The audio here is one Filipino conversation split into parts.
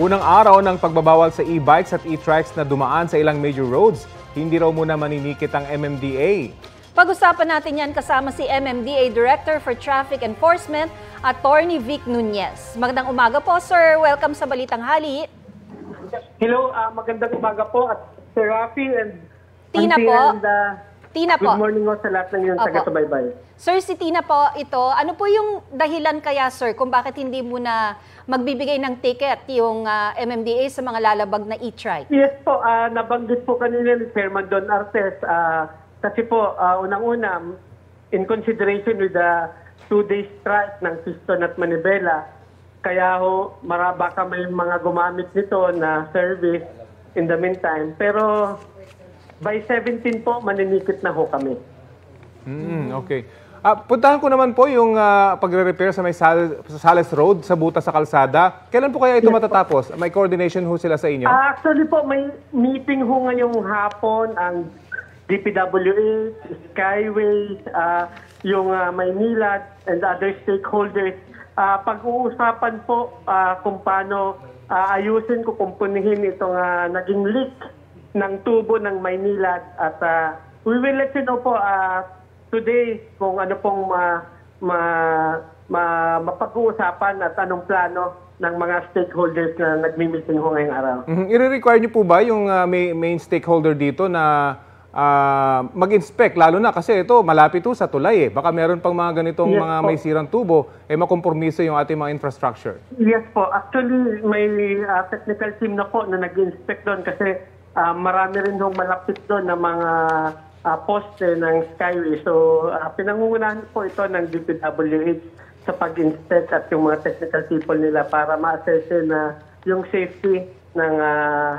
Unang araw ng pagbabawal sa e-bikes at e-trikes na dumaan sa ilang major roads, hindi raw muna maninikit ang MMDA. Pag-usapan natin yan kasama si MMDA Director for Traffic Enforcement, Attorney Vic Nunez. Magandang umaga po, sir. Welcome sa Balitang Hali. Hello, magandang umaga po at Sir Rafi and Tina Auntie po. And, Tina po. good morning po sa lahat ng iyong Opo. taga-subaybay. Sir, si Tina po ito. Ano po yung dahilan kaya, sir, kung bakit hindi muna magbibigay ng ticket yung MMDA sa mga lalabag na e-trike? Yes po, nabanggit po kanina ni Chairman Don Artes kasi po, unang-una, in consideration with the 2-day strike ng Houston at Manibela, kaya ho, baka may mga gumamit nito na service in the meantime. Pero by 17 po, maninikit na ho kami. Okay. Puntahan ko naman po yung pagre-repair sa may Sales Road, sa butas sa kalsada. Kailan po kaya ito matatapos? May coordination ho sila sa inyo? Actually po, may meeting ho ngayong hapon ang DPWH, Skyway, yung Maynilad, and other stakeholders. Pag-uusapan po kung paano ayusin ko, kumpunihin itong naging leak ng tubo ng Maynilad. At we will let you know po today kung ano pong mapag-uusapan at anong plano ng mga stakeholders na nagmi-meeting ho ngayong araw. I-require niyo po ba yung main stakeholder dito na mag-inspect, lalo na kasi ito malapit sa tulay Baka meron pang mga ganitong Yes mga po. may sirang tubo, makompromiso yung ating mga infrastructure. Yes po. Actually, may technical team na po na nag-inspect doon kasi marami rin hong malapit doon na mga poste ng Skyway. So, pinangungunahan po ito ng DPWH sa pag-inspect at yung mga technical people nila para ma-assess na yung safety ng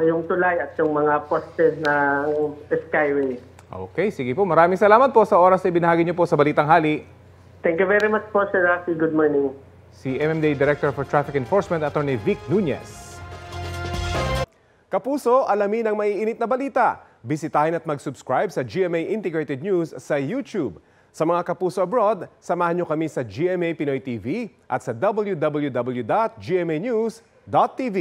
yung tulay at yung mga poste ng Skyway. Okay, sige po. Maraming salamat po sa oras na ibinahagi niyo po sa Balitang Hali. Thank you very much po, Sir Rafi. Good morning. Si MMDA Director for Traffic Enforcement, Attorney Vic Nunez. Kapuso, alamin ang maiinit na balita. Bisitahin at mag-subscribe sa GMA Integrated News sa YouTube. Sa mga kapuso abroad, samahan niyo kami sa GMA Pinoy TV at sa www.gmanews.tv.